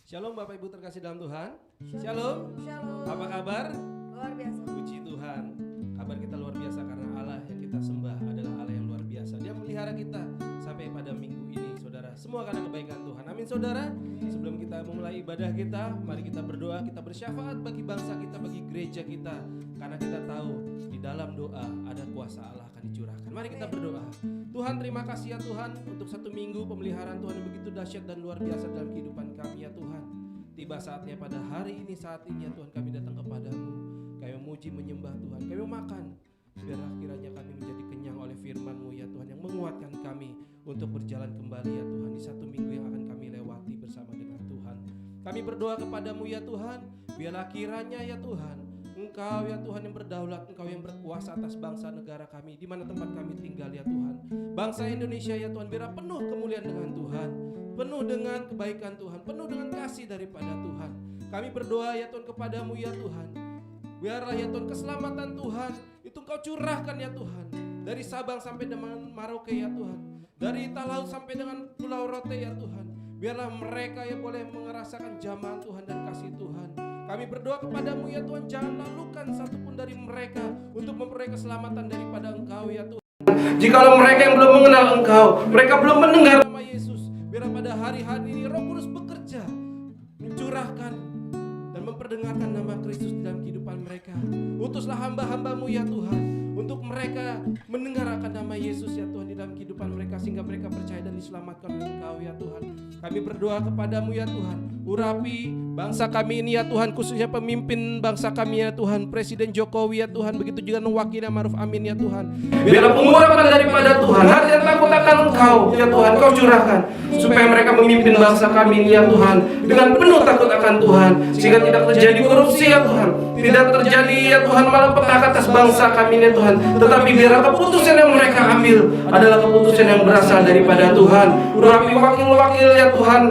Shalom Bapak Ibu terkasih dalam Tuhan. Shalom. Shalom. Apa kabar? Luar biasa. Puji Tuhan. Kabar kita luar biasa karena Allah yang kita sembah adalah Allah yang luar biasa. Dia melihara kita sampai pada minggu ini, saudara. Semua karena kebaikan Tuhan. Amin, saudara. Sebelum kita memulai ibadah kita, mari kita berdoa, kita bersyafaat bagi bangsa kita, bagi gereja kita. Karena kita tahu di dalam doa ada kuasa Allah akan dicurahkan. Mari kita berdoa. Tuhan, terima kasih ya Tuhan untuk satu minggu pemeliharaan Tuhan yang begitu dahsyat dan luar biasa dalam kehidupan kami ya Tuhan. Tiba saatnya pada hari ini, saat ini ya Tuhan, kami datang kepadamu. Kami memuji, menyembah Tuhan, kami makan. Biarlah kiranya kami menjadi kenyang oleh firman-Mu ya Tuhan, yang menguatkan kami untuk berjalan kembali ya Tuhan di satu minggu yang akan kami lewati bersama dengan Tuhan. Kami berdoa kepadamu ya Tuhan, biarlah kiranya ya Tuhan, Engkau ya Tuhan yang berdaulat, Engkau yang berkuasa atas bangsa negara kami, di mana tempat kami tinggal ya Tuhan. Bangsa Indonesia ya Tuhan, biarlah penuh kemuliaan dengan Tuhan, penuh dengan kebaikan Tuhan, penuh dengan kasih daripada Tuhan. Kami berdoa ya Tuhan kepadamu ya Tuhan, biarlah ya Tuhan keselamatan Tuhan itu Engkau curahkan ya Tuhan, dari Sabang sampai dengan Merauke ya Tuhan, dari Talaut sampai dengan Pulau Rote ya Tuhan. Biarlah mereka yang boleh merasakan jamahan Tuhan dan kasih Tuhan. Kami berdoa kepadamu ya Tuhan, jangan lalukan satupun dari mereka untuk memperoleh keselamatan daripada Engkau ya Tuhan. Jikalau mereka yang belum mengenal Engkau, mereka belum mendengar nama Yesus, biarlah pada hari-hari ini Roh Kudus bekerja, mencurahkan dan memperdengarkan nama Kristus di dalam kehidupan mereka. Utuslah hamba-hambamu ya Tuhan, untuk mereka mendengar akan nama Yesus ya Tuhan di dalam kehidupan mereka, sehingga mereka percaya dan diselamatkan oleh Engkau ya Tuhan. Kami berdoa kepadamu ya Tuhan, urapi bangsa kami ini ya Tuhan, khususnya pemimpin bangsa kami ya Tuhan, Presiden Jokowi ya Tuhan, begitu juga wakilnya Ma'ruf Amin ya Tuhan. Biarlah pengurapan daripada Tuhan, hati yang takut akan Engkau ya Tuhan, Kau curahkan, supaya mereka memimpin bangsa kami ini ya Tuhan dengan penuh takut akan Tuhan, sehingga tidak terjadi korupsi ya Tuhan, tidak terjadi ya Tuhan malapetaka atas bangsa kami ya Tuhan. Tetapi biarlah keputusan yang mereka ambil adalah keputusan yang berasal daripada Tuhan. Urapi wakil-wakil ya Tuhan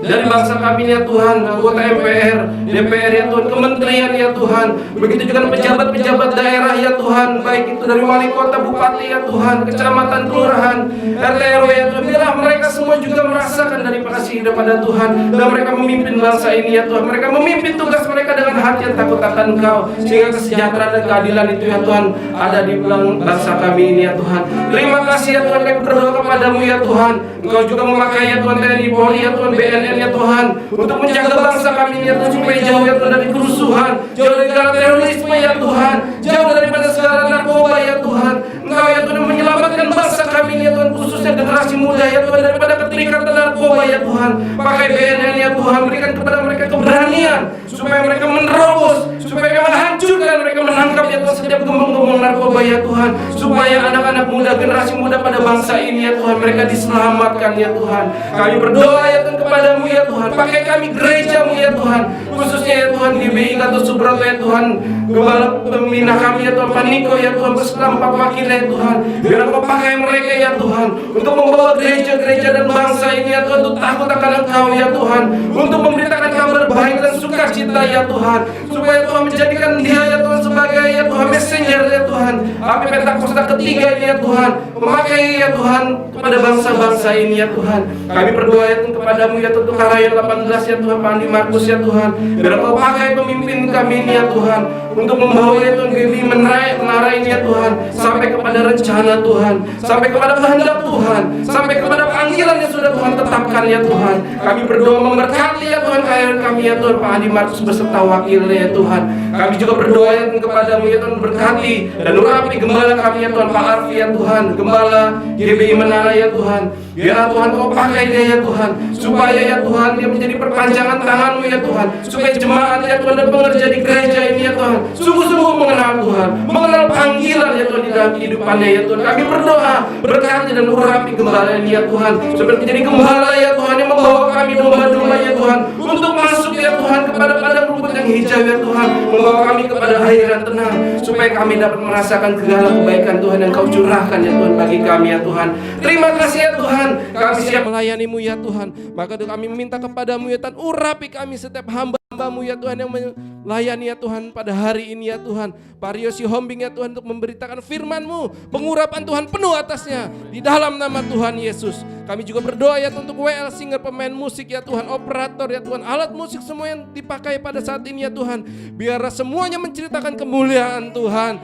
dari bangsa kami ya Tuhan, anggota MPR, DPR ya Tuhan, kementerian ya Tuhan, begitu juga pejabat-pejabat daerah ya Tuhan, baik itu dari wali kota, bupati ya Tuhan, kecamatan, kelurahan, RT RW ya Tuhan. Biarlah mereka semua juga merasakan dari kasih daripada Tuhan, dan mereka memimpin bangsa ini ya Tuhan. Mereka memimpin tugas mereka dengan hati yang takut akan Engkau, sehingga kesejahteraan dan keadilan itu ya Tuhan ada di bangsa kami ini ya Tuhan. Terima kasih ya Tuhan, kami berdoa kepadamu ya Tuhan, Engkau juga memakai ya Tuhan TNI Polri ya Tuhan, BNN ya Tuhan, untuk menjaga bangsa kami ya Tuhan, supaya jauh ya Tuhan dari kerusuhan, jauh dari segala terorisme ya Tuhan, jauh daripada segala narkoba ya Tuhan. Engkau ya Tuhan menyelamatkan bangsa kami ya Tuhan, khususnya generasi muda ya Tuhan, daripada keterikatan narkoba ya Tuhan. Pakai BNN ya Tuhan, berikan kepada mereka keberanian supaya mereka menerobos, supaya menghancurkan, mereka menangkap ya Tuhan setiap gembong-gembong narkoba ya Tuhan, supaya anak-anak muda, generasi muda pada bangsa ini ya Tuhan, mereka diselamatkan ya Tuhan. Kami berdoa ya Tuhan kepadamu ya Tuhan, pakai kami gerejamu ya Tuhan, khususnya ya Tuhan GBI Gatot Subroto ya Tuhan, Gembala pembina kami ya Tuhan, Paniko ya Tuhan, beserta 4 wakil ya Tuhan. Biar Engkau pakai mereka ya Tuhan, untuk membawa gereja-gereja dan bangsa ini ya Tuhan, untuk takut akan Engkau ya Tuhan, untuk memberitakan kabar baik dan sukacita ya Tuhan, supaya Tuhan menjadikan dia ya Tuhan sebagai ya Tuhan messenger ya Tuhan, api Pentakosta ketiga ini ya Tuhan, memakai ya Tuhan kepada bangsa-bangsa ini ya Tuhan. Kami berdoa ya Tuhan kepadamu ya Tuhan, Karya 18 ya Tuhan, Pak Andi Markus ya Tuhan, biar Engkau pakai pemimpin kami ini ya Tuhan, untuk membawa ya Tuhan GBI menara ini ya Tuhan, sampai kepada rencana Tuhan, sampai kepada kehendak Tuhan, sampai kepada panggilan yang sudah Tuhan tetapkan ya Tuhan. Kami berdoa memberkati ya Tuhan kehadiran kami ya Tuhan, Pak Andi Markus beserta wakilnya ya Tuhan. Kami juga berdoa ya Tuhan kepadamu ya Tuhan, berkati dan urapi gembala kami ya Tuhan, Pak Arfi ya Tuhan, gembala GBI Menara ya Tuhan. Biarlah Tuhan Kau pakai dia ya Tuhan, supaya ya Tuhan dia menjadi perpanjangan tangan-Mu ya Tuhan, supaya jemaat ya Tuhan dan pengerja di gereja ini ya Tuhan sungguh-sungguh mengenal Tuhan, mengenal panggilan ya Tuhan di dalam kehidupannya ya Tuhan. Kami berdoa berkati dan urapi gembala ini ya Tuhan, supaya menjadi gembala ya Tuhan yang membawa kami domba-domba ya Tuhan, untuk masuk ya Tuhan kepada padang rumput yang hijau ya Tuhan, membawa kami kepada air yang tenang, supaya kami dapat merasakan segala kebaikan Tuhan yang Kau curahkan ya Tuhan bagi kami ya Tuhan. Terima kasih ya Tuhan, kami siap melayani-Mu ya Tuhan. Maka kami meminta kepadamu ya Tuhan, urapi kami setiap hamba-Mu ya Tuhan yang melayani ya Tuhan pada hari ini ya Tuhan. Pak Rio Sihombing ya Tuhan, untuk memberitakan firman-Mu, pengurapan Tuhan penuh atasnya di dalam nama Tuhan Yesus. Kami juga berdoa ya Tuhan untuk WL Singer, pemain musik musik ya Tuhan, operator ya Tuhan, alat musik semua yang dipakai pada saat ini ya Tuhan, biar semuanya menceritakan kemuliaan Tuhan.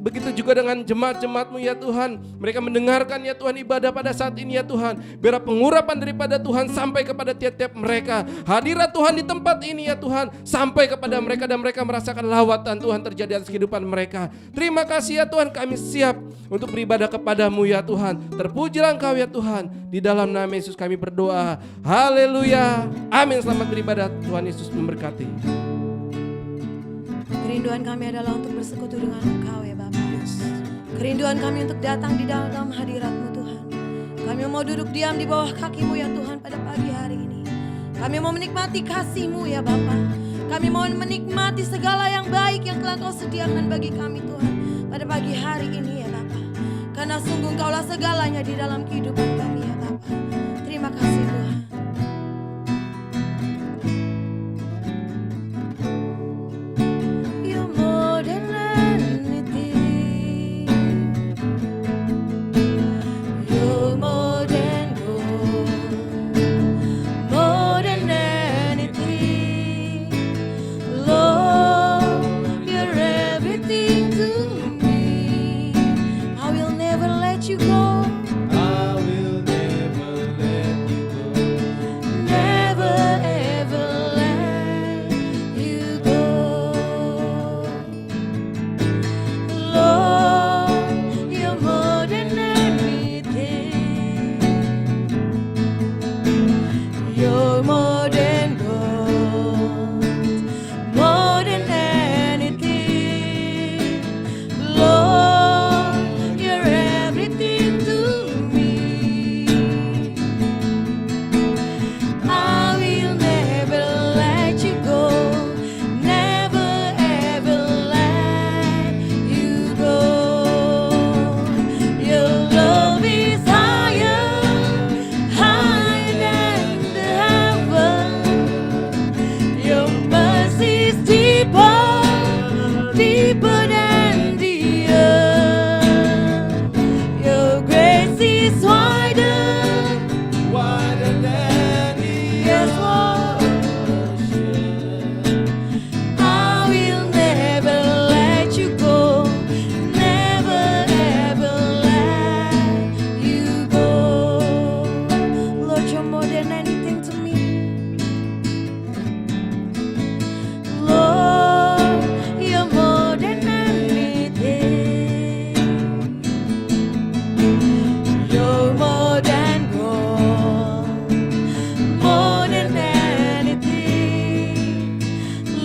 Begitu juga dengan jemaat-jemaat-Mu ya Tuhan, mereka mendengarkan ya Tuhan ibadah pada saat ini ya Tuhan, biar pengurapan daripada Tuhan sampai kepada tiap-tiap mereka, hadirat Tuhan di tempat ini ya Tuhan sampai kepada mereka, dan mereka merasakan lawatan Tuhan terjadi atas kehidupan mereka. Terima kasih ya Tuhan, kami siap untuk beribadah kepada-Mu ya Tuhan. Terpujilah Engkau ya Tuhan, di dalam nama Yesus kami berdoa, haleluya, amin. Selamat beribadah, Tuhan Yesus memberkati. Kerinduan kami adalah untuk bersekutu dengan Engkau ya Bapa. Kerinduan kami untuk datang di dalam hadirat-Mu Tuhan. Kami mau duduk diam di bawah kaki-Mu ya Tuhan pada pagi hari ini. Kami mau menikmati kasih-Mu ya Bapa. Kami mau menikmati segala yang baik yang telah Kau sediakan bagi kami Tuhan pada pagi hari ini ya Bapa. Karena sungguh Engkaulah segalanya di dalam kehidupan kami ya Bapa. Terima kasih Tuhan. You're more than anything. You're more than gold, more than anything. Lord, you're everything to me. I will never let you go. I will never let you go. Never ever let you go. Lord, you're more than anything. You're more than gold, more than anything. Lord, you're everything to me. I will never let you go. Never ever let you go. Your love is higher, higher than the heaven. Your mercy is deeper, deeper than the earth. Your grace is wider, Wider than the yes Lord. I will never let you go. Never ever let you go. Lord, you're more than anything to me. Lord, you're more than anything. You're more than gold, more than anything.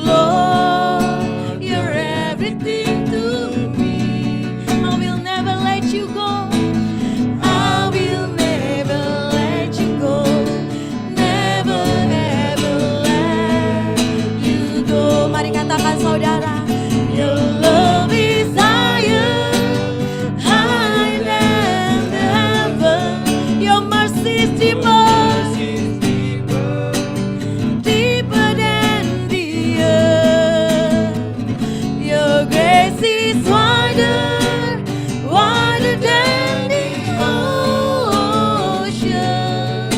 Lord, you're everything to me. I will never let you go. I will never let you go. Never ever let you go. Mari katakan saudara, your love is higher, higher than the heaven. Your mercy is deeper, deeper than the earth. Your grace is wider, wider than the ocean.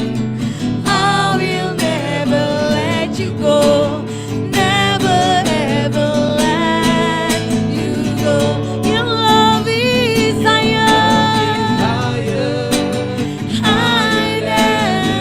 I will never let you go. Never ever let you go. Your love is higher, higher than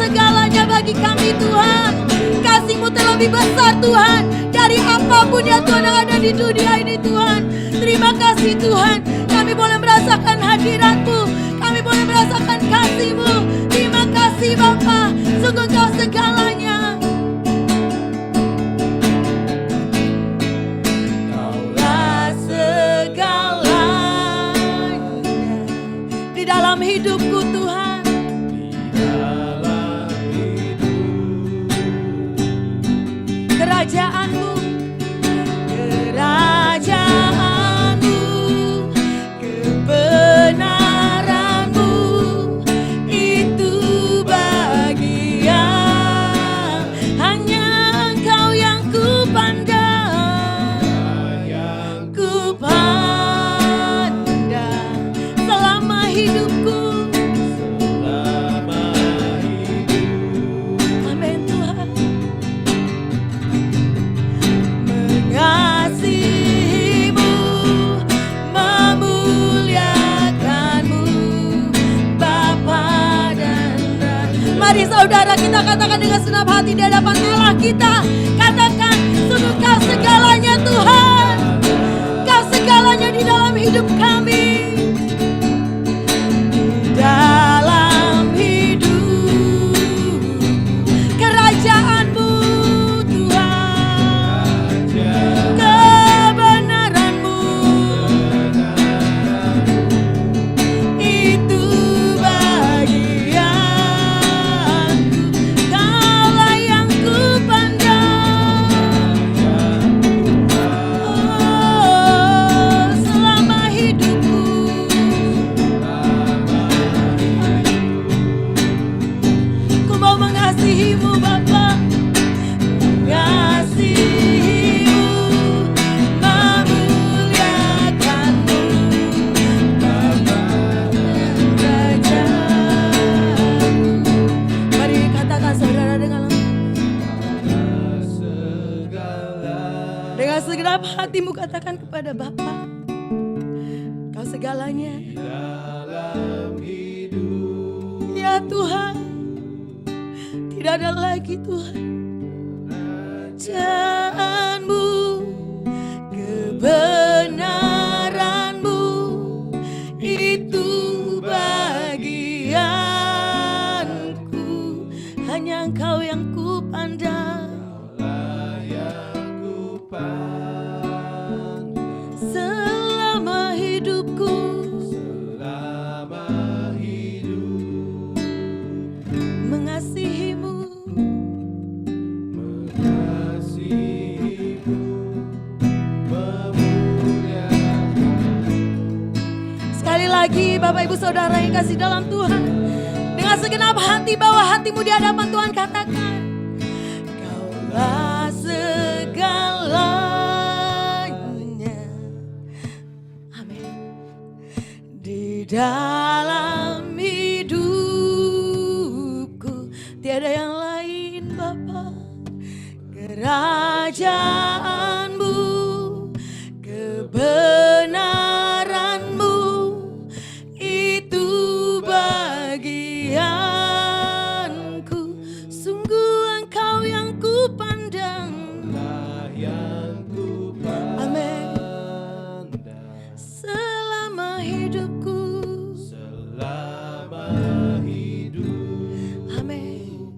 segalanya bagi kami Tuhan. Kasih-Mu terlebih besar Tuhan dari apapun ya Tuhan yang ada di dunia ini Tuhan. Terima kasih Tuhan, kami boleh merasakan hadirat-Mu, kami boleh merasakan kasih-Mu. Terima kasih Bapa, sungguh Kau segalanya. Kaulah segalanya di dalam hidupku Tuhan. Kerajaanmu, kerajaanmu, kebenaranmu, itu bagian hanya Engkau yang kupandang, kupandang selama hidupku. Amin Tuhan. Mengasihimu, memuliakanmu, Bapa dan Raja. Mari saudara kita katakan dengan senang hati di hadapan Allah kita. Katakan, sungguh Kau segalanya Tuhan. Kau segalanya di dalam hidup kami. Di dalam hidup kerajaan-Mu Tuhan. Kebenaran-Mu itu bagianku. Kaulah yang kupandang, selama hidupku. Ku mau mengasihi-Mu Bapa, mengasihi-Mu, memuliakan-Mu, Bapa dan Raja-Mu. Mari katakan saudara dengan segenap hatimu, katakan kepada Bapa, Kau segalanya. Ya Tuhan, tidak ada lagi Tuhan. Kerajaanmu, kebenaran-Mu, itu bagianku. Hanya Engkau yang kupandang, selama hidupku. Mengasihi-Mu, sekali lagi Bapak Ibu Saudara yang kasih dalam Tuhan, dengan segenap hati bawa hatimu di hadapan Tuhan, katakan, Kaulah segalanya. Amin. Di dalam hidupku tiada yang lain Bapa. Kerajaan-Mu, kebenaran-Mu, itu bagianku. Sungguh Engkau yang kupandang. Amin. Selama hidupku. Amin.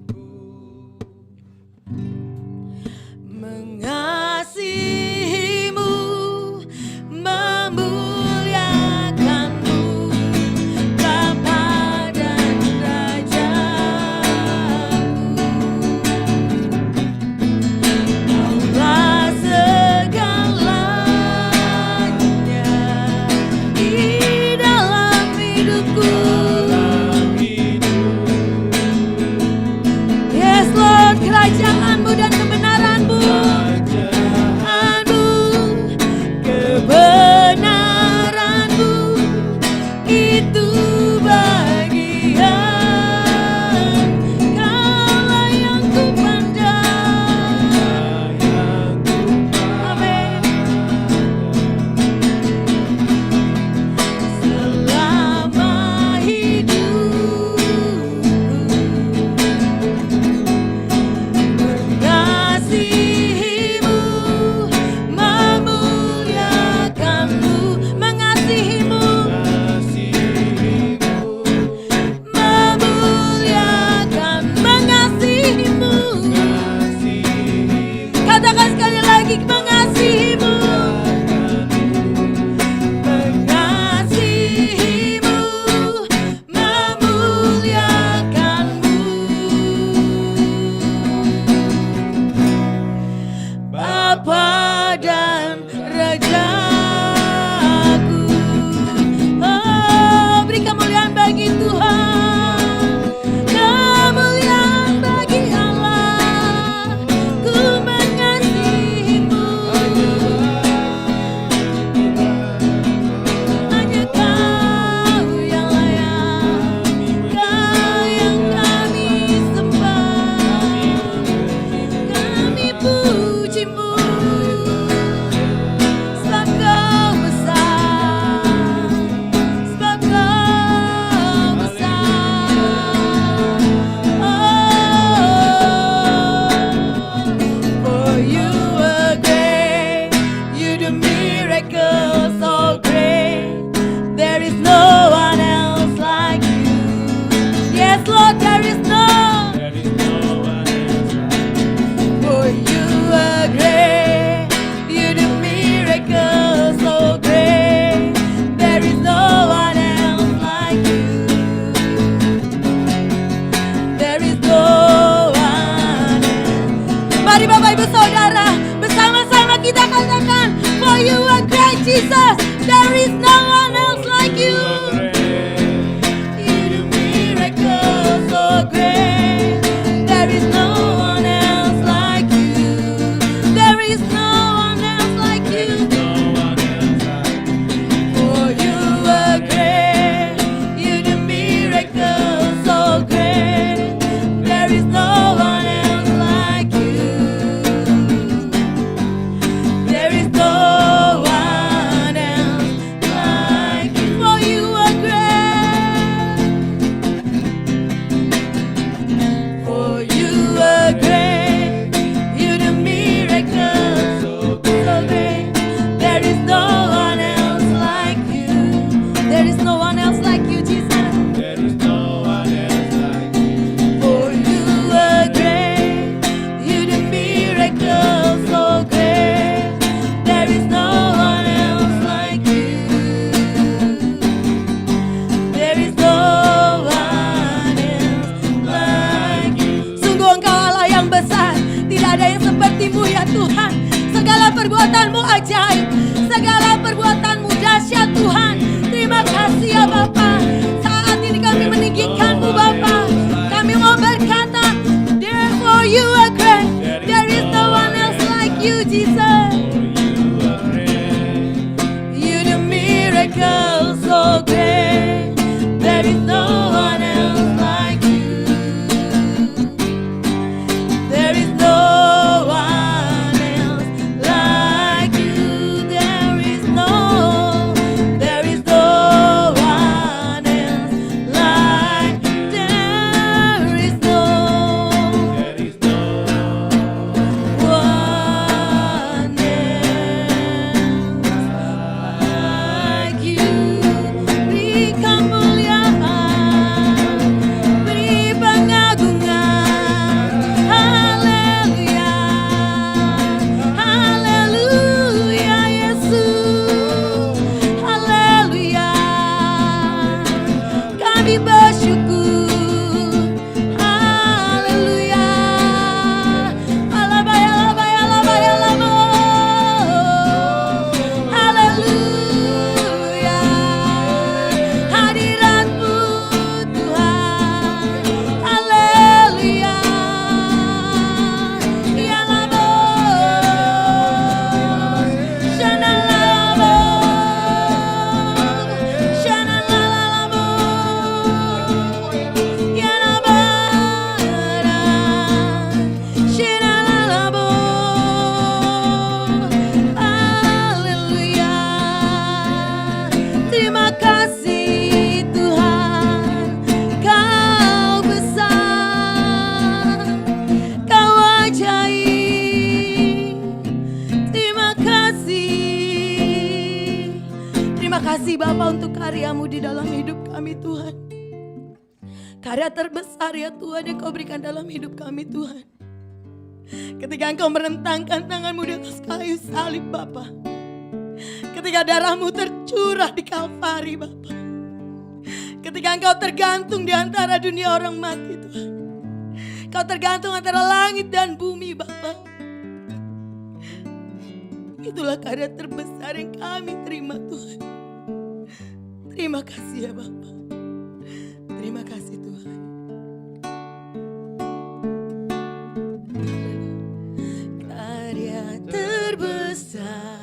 perbuatan-Mu ajaib, segala perbuatan-Mu dahsyat Tuhan. Terima kasih ya Bapa. Saat ini kami meninggikan-Mu Bapa. Kami mau berkata, therefore you are great. There is no one else like you, Jesus. You do miracles so great. There is no one else like you. There is no one else like you. There is no one else like. There is no one else like you. Beri kemuliaan, beri pengagungan. Haleluya, haleluya Yesus, haleluya. Kami bersyukur, haleluya. Alabaya, alabaya, alabaya, haleluya. Hadirat-Mu Tuhan, haleluya. Ya labo, shana labo, shana labo, ya labara, shana labo, haleluya. Terima kasih Tuhan, Kau besar, Kau ajaib. Terima kasih. Terima kasih Bapa untuk karya-Mu di dalam hidup kami Tuhan. Karya terbesar ya Tuhan yang Kau berikan dalam hidup kami Tuhan. Ketika Engkau merentangkan tangan-Mu di atas kayu salib Bapa. Ketika darah-Mu tercurah di Kalvari Bapa. Ketika Engkau tergantung di antara dunia orang mati Tuhan. Kau tergantung antara langit dan bumi Bapa. Itulah karya terbesar yang kami terima Tuhan. Terima kasih ya Bapa. Terima kasih Tuhan. Karya terbesar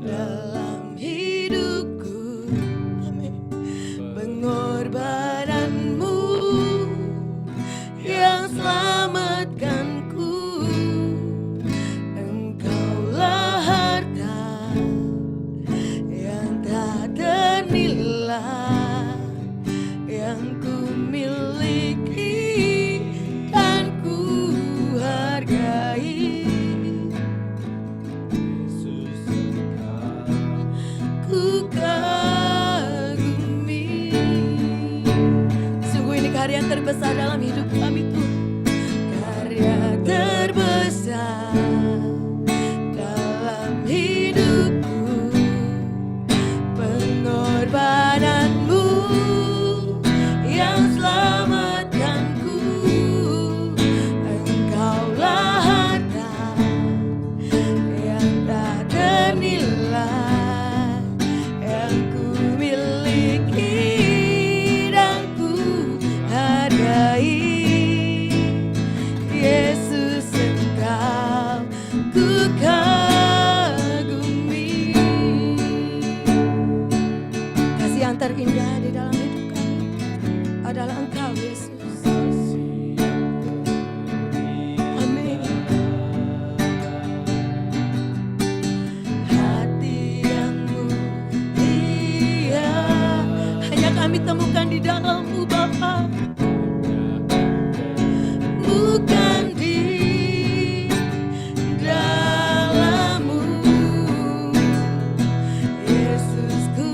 dalam hidupku, amin. Pengorbananmu yang selamatkanku. Engkaulah harta yang tak ternilai, yang ku miliki dan ku hargai. Yesus Engkau. Ku kagumi. Sungguh ini karya terbesar dalam hidup kami Tuhan. Karya terbesar dalam hidupku. Pengorbananmu yang selamatkanku. Engkaulah harta yang tak ternilai, yang ku miliki dan ku hargai. Yesus Engkau ku kagumi. Kasih yang terindah di dalam hidup kami adalah Engkau Yesus. Amin. Hati yang mulia hanya kami temukan di dalam-Mu Bapa. Bukan di dalam-Mu Yesusku.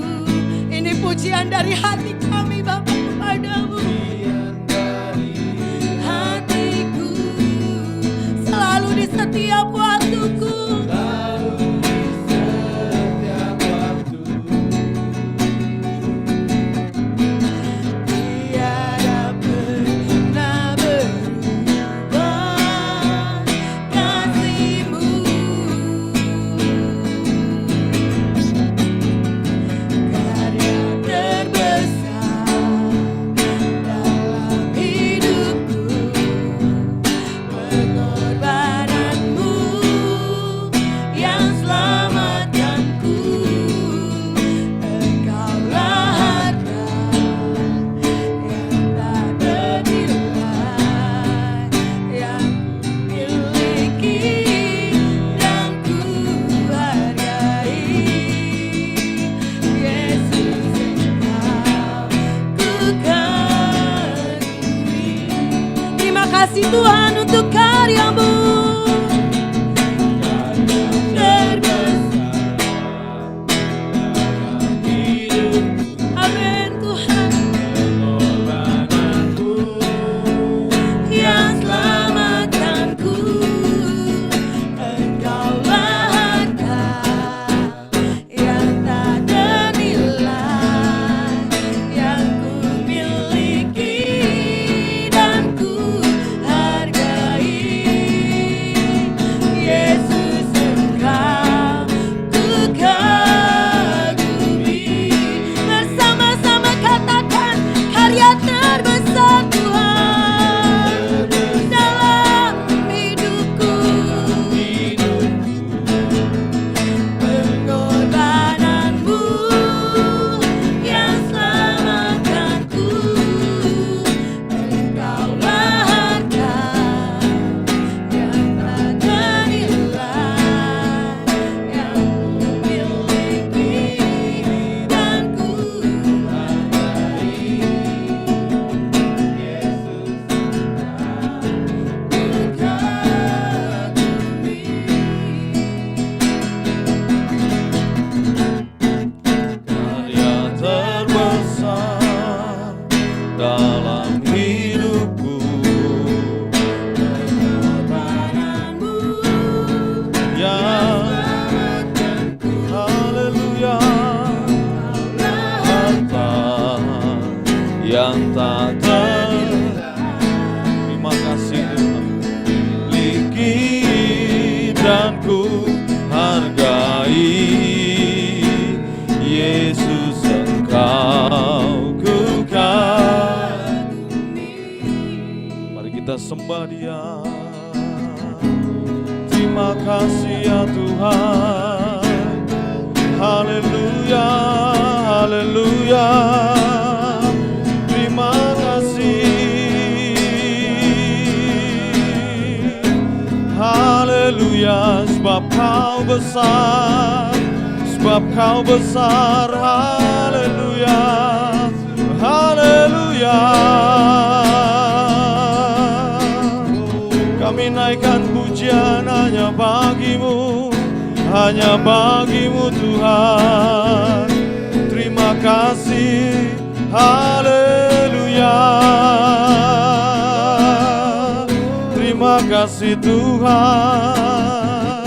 Ini pujian dari hati kami Bapa kepadamu. Hatiku selalu di setiap waktuku. Tiada pernah berubah kasih-Mu. Tuhan untuk karya-Mu. Amin Tuhan. Yang selamatkanku, Engkaulah harta yang tak ternilai, yang ku miliki dan ku hargai. Yesus, Engkau ku kagumi. Bersama-sama katakan karya terbesar Tuhan dalam hidupku. Pengorbananmu yang selamatkanku, Engkaulah harta yang tak ternilai, yang ku miliki dan ku hargai. Karya terbesar dalam hidupku, Pengorbananmu yang haleluya, harta yang tak terima kasih Tuhan, miliki dan ku hargai. Yesus, Engkau ku kagumi. Mari kita sembah Dia. Terima kasih ya Tuhan. Haleluya, haleluya. Terima kasih. Haleluya, sebab Kau besar, sebab Kau besar. Haleluya, haleluya. Kami naikkan pujian hanya bagi-Mu, hanya bagi-Mu Tuhan. Terima kasih, haleluya. Terima kasih Tuhan,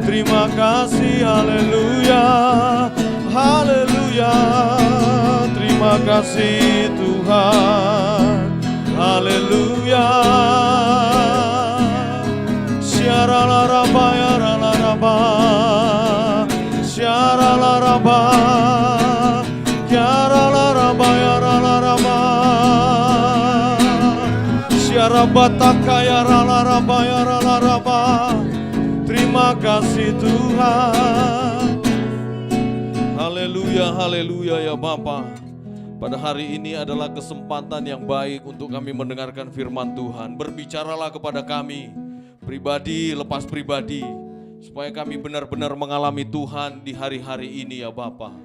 terima kasih, haleluya, haleluya. Terima kasih Tuhan, haleluya. Syara la raba ya la raba, syara la raba, syara la raba ya la raba, syara bataka ya la raba ya la raba. Terima kasih Tuhan. Haleluya, haleluya ya Bapa. Pada hari ini adalah kesempatan yang baik untuk kami mendengarkan firman Tuhan. Berbicaralah kepada kami, pribadi lepas pribadi, supaya kami benar-benar mengalami Tuhan di hari-hari ini ya Bapa.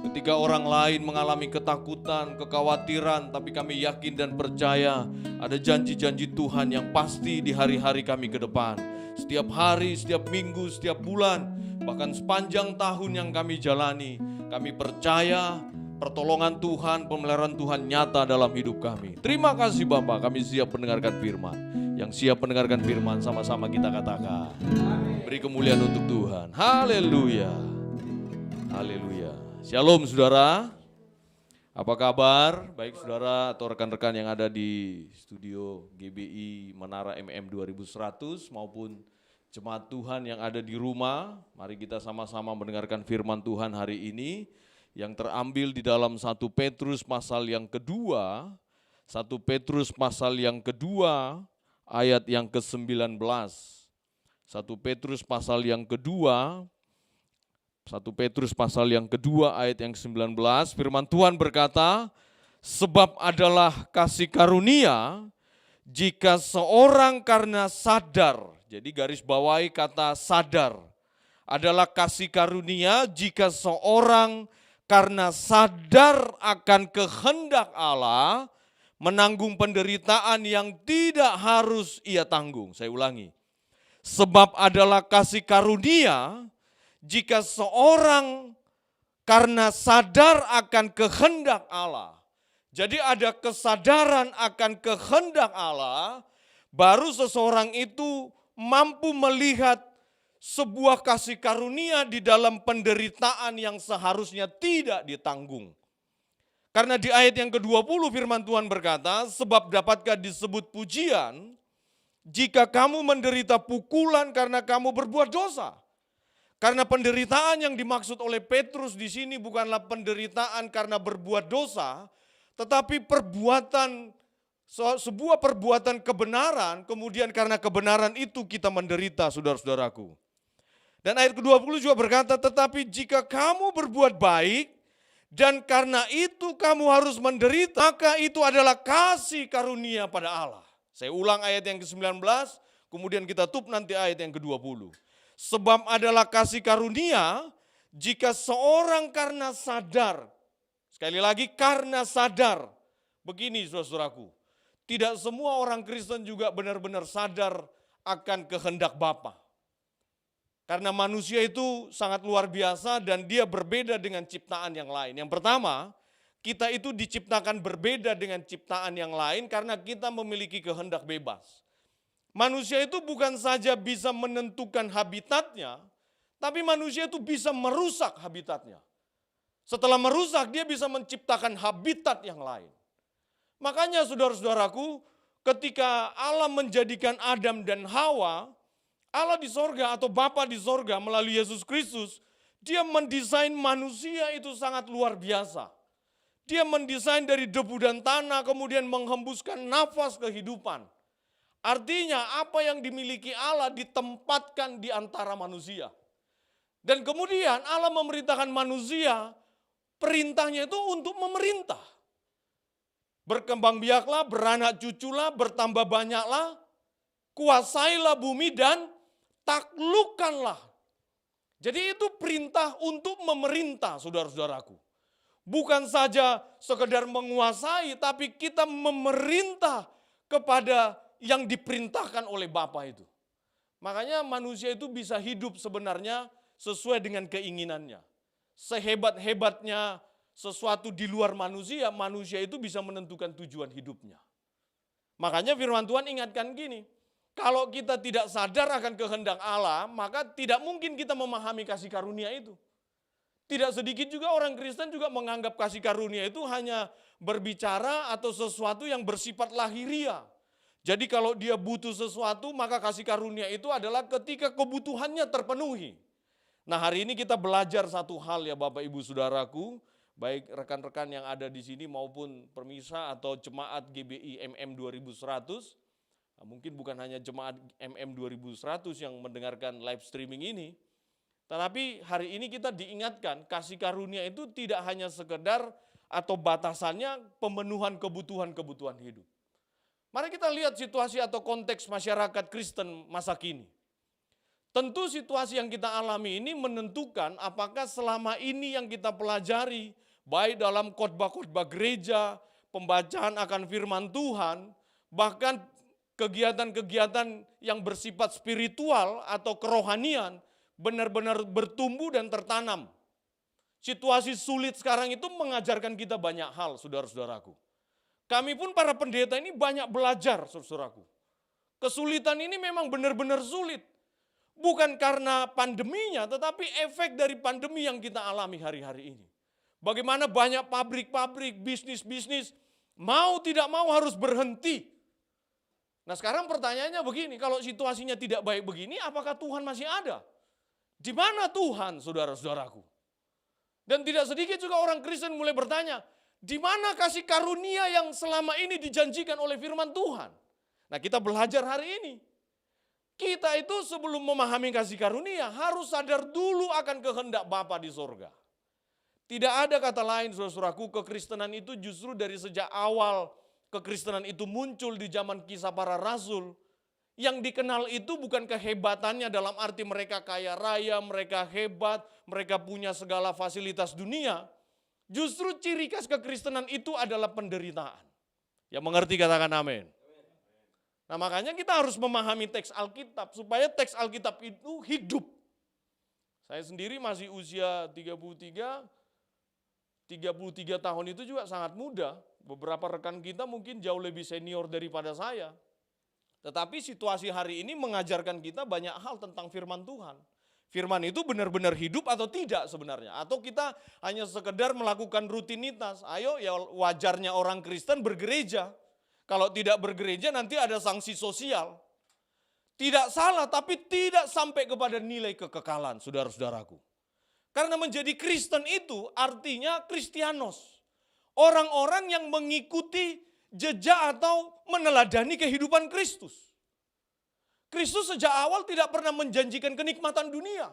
Ketika orang lain mengalami ketakutan, kekhawatiran, tapi kami yakin dan percaya ada janji-janji Tuhan yang pasti di hari-hari kami ke depan. Setiap hari, setiap minggu, setiap bulan, bahkan sepanjang tahun yang kami jalani, kami percaya pertolongan Tuhan, pemeliharaan Tuhan nyata dalam hidup kami. Terima kasih Bapak, kami siap mendengarkan firman. Yang siap mendengarkan firman sama-sama kita katakan. Beri kemuliaan untuk Tuhan. Haleluya. Haleluya. Shalom saudara. Apa kabar? Baik saudara atau rekan-rekan yang ada di studio GBI Menara MM 2100 maupun jemaat Tuhan yang ada di rumah. Mari kita sama-sama mendengarkan firman Tuhan hari ini yang terambil di dalam 1 Petrus pasal yang kedua. 1 Petrus pasal yang kedua ayat yang ke-19. 1 Petrus pasal yang kedua, 1 Petrus pasal yang kedua ayat yang ke-19, firman Tuhan berkata, sebab adalah kasih karunia jika seorang karena sadar, jadi garis bawahi kata sadar, adalah kasih karunia jika seorang karena sadar akan kehendak Allah menanggung penderitaan yang tidak harus ia tanggung. Saya ulangi. Sebab adalah kasih karunia jika seorang karena sadar akan kehendak Allah. Jadi ada kesadaran akan kehendak Allah, baru seseorang itu mampu melihat sebuah kasih karunia di dalam penderitaan yang seharusnya tidak ditanggung. Karena di ayat yang ke-20 firman Tuhan berkata, sebab dapatkah disebut pujian jika kamu menderita pukulan karena kamu berbuat dosa. Karena penderitaan yang dimaksud oleh Petrus di sini bukanlah penderitaan karena berbuat dosa, tetapi sebuah perbuatan kebenaran, kemudian karena kebenaran itu kita menderita, saudara-saudaraku. Dan ayat ke-20 juga berkata, tetapi jika kamu berbuat baik, dan karena itu kamu harus menderita, maka itu adalah kasih karunia pada Allah. Saya ulang ayat yang ke-19, kemudian kita tutup nanti ayat yang ke-20. Sebab adalah kasih karunia jika seorang karena sadar, sekali lagi karena sadar. Begini saudara-saudaraku, tidak semua orang Kristen juga benar-benar sadar akan kehendak Bapa. Karena manusia itu sangat luar biasa dan dia berbeda dengan ciptaan yang lain. Yang pertama, kita itu diciptakan berbeda dengan ciptaan yang lain karena kita memiliki kehendak bebas. Manusia itu bukan saja bisa menentukan habitatnya, tapi manusia itu bisa merusak habitatnya. Setelah merusak, dia bisa menciptakan habitat yang lain. Makanya saudara-saudaraku, ketika Allah menjadikan Adam dan Hawa, Allah di sorga atau Bapa di sorga melalui Yesus Kristus, dia mendesain manusia itu sangat luar biasa. Dia mendesain dari debu dan tanah, kemudian menghembuskan nafas kehidupan. Artinya apa yang dimiliki Allah ditempatkan di antara manusia. Dan kemudian Allah memerintahkan manusia, perintahnya itu untuk memerintah. Berkembang biaklah, beranak cuculah, bertambah banyaklah, kuasailah bumi dan taklukkanlah. Jadi itu perintah untuk memerintah, saudara-saudaraku. Bukan saja sekedar menguasai, tapi kita memerintah kepada yang diperintahkan oleh Bapa itu. Makanya manusia itu bisa hidup sebenarnya sesuai dengan keinginannya. Sehebat-hebatnya sesuatu di luar manusia, manusia itu bisa menentukan tujuan hidupnya. Makanya firman Tuhan ingatkan gini, kalau kita tidak sadar akan kehendak Allah, maka tidak mungkin kita memahami kasih karunia itu. Tidak sedikit juga orang Kristen juga menganggap kasih karunia itu hanya berbicara atau sesuatu yang bersifat lahiriah. Jadi kalau dia butuh sesuatu, maka kasih karunia itu adalah ketika kebutuhannya terpenuhi. Nah hari ini kita belajar satu hal ya Bapak Ibu Saudaraku, baik rekan-rekan yang ada di sini maupun permisa atau jemaat GBI MM 2100, mungkin bukan hanya jemaat MM 2100 yang mendengarkan live streaming ini, tetapi hari ini kita diingatkan kasih karunia itu tidak hanya sekedar atau batasannya pemenuhan kebutuhan-kebutuhan hidup. Mari kita lihat situasi atau konteks masyarakat Kristen masa kini. Tentu situasi yang kita alami ini menentukan apakah selama ini yang kita pelajari, baik dalam khotbah-khotbah gereja, pembacaan akan firman Tuhan, bahkan kegiatan-kegiatan yang bersifat spiritual atau kerohanian, benar-benar bertumbuh dan tertanam. Situasi sulit sekarang itu mengajarkan kita banyak hal, saudara-saudaraku. Kami pun para pendeta ini banyak belajar, saudaraku. Kesulitan ini memang benar-benar sulit. Bukan karena pandeminya, tetapi efek dari pandemi yang kita alami hari-hari ini. Bagaimana banyak pabrik-pabrik, bisnis-bisnis, mau tidak mau harus berhenti. Nah sekarang pertanyaannya begini, kalau situasinya tidak baik begini, apakah Tuhan masih ada? Di mana Tuhan, saudara-saudaraku? Dan tidak sedikit juga orang Kristen mulai bertanya, di mana kasih karunia yang selama ini dijanjikan oleh firman Tuhan? Nah kita belajar hari ini. Kita itu sebelum memahami kasih karunia harus sadar dulu akan kehendak Bapa di sorga. Tidak ada kata lain saudaraku, kekristenan itu justru dari sejak awal kekristenan itu muncul di zaman kisah para rasul. Yang dikenal itu bukan kehebatannya dalam arti mereka kaya raya, mereka hebat, mereka punya segala fasilitas dunia. Justru ciri khas kekristenan itu adalah penderitaan. Yang mengerti katakan amin. Nah makanya kita harus memahami teks Alkitab supaya teks Alkitab itu hidup. Saya sendiri masih usia 33 tahun itu juga sangat muda. Beberapa rekan kita mungkin jauh lebih senior daripada saya. Tetapi situasi hari ini mengajarkan kita banyak hal tentang firman Tuhan. Firman itu benar-benar hidup atau tidak sebenarnya. Atau kita hanya sekedar melakukan rutinitas. Ayo ya wajarnya orang Kristen bergereja. Kalau tidak bergereja nanti ada sanksi sosial. Tidak salah tapi tidak sampai kepada nilai kekekalan saudara-saudaraku. Karena menjadi Kristen itu artinya Kristianos. Orang-orang yang mengikuti jejak atau meneladani kehidupan Kristus. Kristus sejak awal tidak pernah menjanjikan kenikmatan dunia.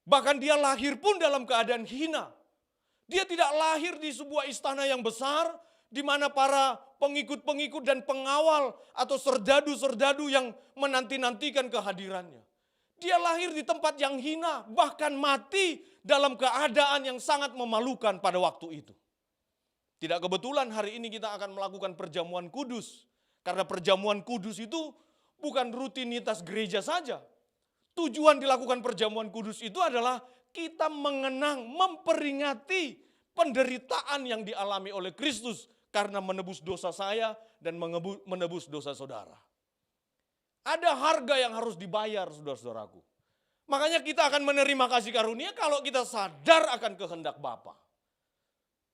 Bahkan dia lahir pun dalam keadaan hina. Dia tidak lahir di sebuah istana yang besar, di mana para pengikut-pengikut dan pengawal atau serdadu-serdadu yang menanti-nantikan kehadirannya. Dia lahir di tempat yang hina, bahkan mati dalam keadaan yang sangat memalukan pada waktu itu. Tidak kebetulan hari ini kita akan melakukan perjamuan kudus. Karena perjamuan kudus itu bukan rutinitas gereja saja. Tujuan dilakukan perjamuan kudus itu adalah kita mengenang, memperingati penderitaan yang dialami oleh Kristus karena menebus dosa saya dan menebus dosa saudara. Ada harga yang harus dibayar saudara-saudaraku. Makanya kita akan menerima kasih karunia kalau kita sadar akan kehendak Bapa.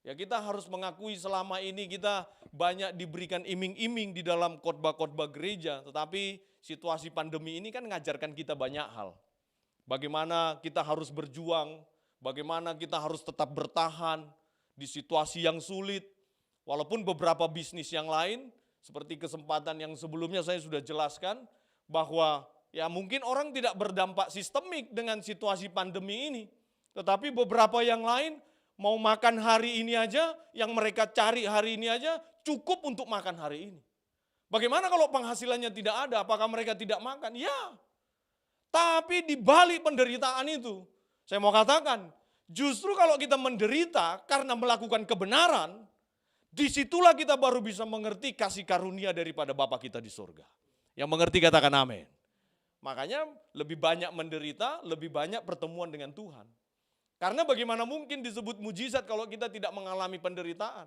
Ya kita harus mengakui selama ini kita banyak diberikan iming-iming di dalam khotbah-khotbah gereja. Tetapi situasi pandemi ini kan mengajarkan kita banyak hal. Bagaimana kita harus berjuang, bagaimana kita harus tetap bertahan di situasi yang sulit. Walaupun beberapa bisnis yang lain, seperti kesempatan yang sebelumnya saya sudah jelaskan, bahwa ya mungkin orang tidak berdampak sistemik dengan situasi pandemi ini. Tetapi beberapa yang lain mau makan hari ini aja, yang mereka cari hari ini aja cukup untuk makan hari ini. Bagaimana kalau penghasilannya tidak ada, apakah mereka tidak makan? Ya, tapi di balik penderitaan itu, saya mau katakan, justru kalau kita menderita karena melakukan kebenaran, disitulah kita baru bisa mengerti kasih karunia daripada Bapa kita di surga. Yang mengerti katakan amin. Makanya lebih banyak menderita, lebih banyak pertemuan dengan Tuhan. Karena bagaimana mungkin disebut mujizat kalau kita tidak mengalami penderitaan.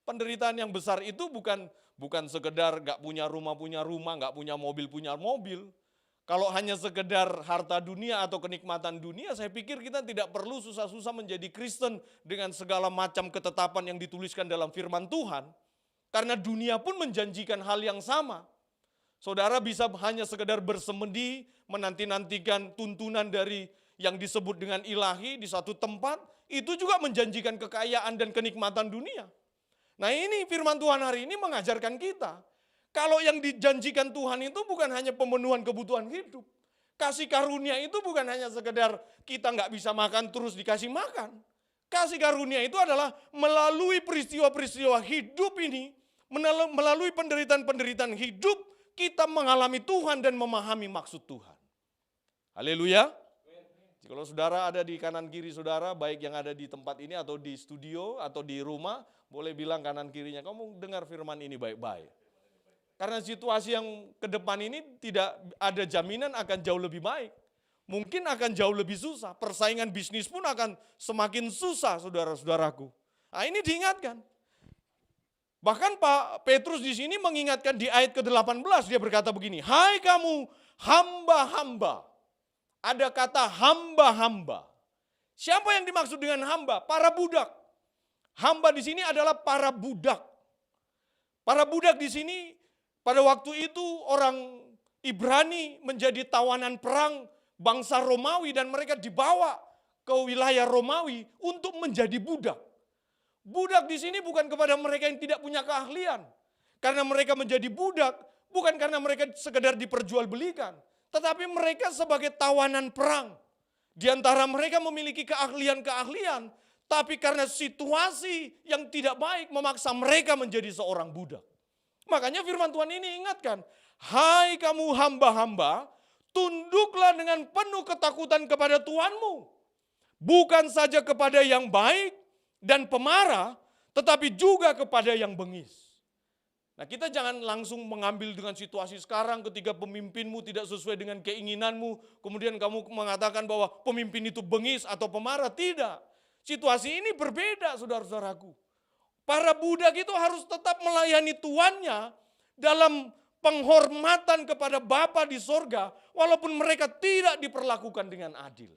Penderitaan yang besar itu bukan sekedar gak punya rumah, gak punya mobil. Kalau hanya sekedar harta dunia atau kenikmatan dunia, saya pikir kita tidak perlu susah-susah menjadi Kristen dengan segala macam ketetapan yang dituliskan dalam firman Tuhan. Karena dunia pun menjanjikan hal yang sama. Saudara bisa hanya sekedar bersemedi, menanti-nantikan tuntunan dari yang disebut dengan ilahi di satu tempat, itu juga menjanjikan kekayaan dan kenikmatan dunia. Nah ini firman Tuhan hari ini mengajarkan kita. Kalau yang dijanjikan Tuhan itu bukan hanya pemenuhan kebutuhan hidup. Kasih karunia itu bukan hanya sekedar kita nggak bisa makan terus dikasih makan. Kasih karunia itu adalah melalui peristiwa-peristiwa hidup ini, melalui penderitaan-penderitaan hidup, kita mengalami Tuhan dan memahami maksud Tuhan. Haleluya. Kalau saudara ada di kanan kiri saudara, baik yang ada di tempat ini atau di studio atau di rumah, boleh bilang kanan kirinya, kamu dengar firman ini baik-baik. Karena situasi yang ke depan ini tidak ada jaminan akan jauh lebih baik. Mungkin akan jauh lebih susah. Persaingan bisnis pun akan semakin susah saudara-saudaraku. Nah ini diingatkan. Bahkan Pak Petrus di sini mengingatkan di ayat ke-18 dia berkata begini. Hai kamu hamba-hamba. Ada kata hamba-hamba. Siapa yang dimaksud dengan hamba? Para budak. Hamba di sini adalah para budak. Para budak di sini pada waktu itu orang Ibrani menjadi tawanan perang bangsa Romawi dan mereka dibawa ke wilayah Romawi untuk menjadi budak. Budak di sini bukan kepada mereka yang tidak punya keahlian. Karena mereka menjadi budak bukan karena mereka sekedar diperjualbelikan, tetapi mereka sebagai tawanan perang. Di antara mereka memiliki keahlian-keahlian, tapi karena situasi yang tidak baik memaksa mereka menjadi seorang budak. Makanya firman Tuhan ini ingatkan, hai kamu hamba-hamba, tunduklah dengan penuh ketakutan kepada Tuhanmu. Bukan saja kepada yang baik dan pemarah, tetapi juga kepada yang bengis. Nah, kita jangan langsung mengambil dengan situasi sekarang ketika pemimpinmu tidak sesuai dengan keinginanmu, kemudian kamu mengatakan bahwa pemimpin itu bengis atau pemarah. Tidak. Situasi ini berbeda, saudara-saudaraku. Para budak itu harus tetap melayani tuannya dalam penghormatan kepada Bapa di sorga, walaupun mereka tidak diperlakukan dengan adil.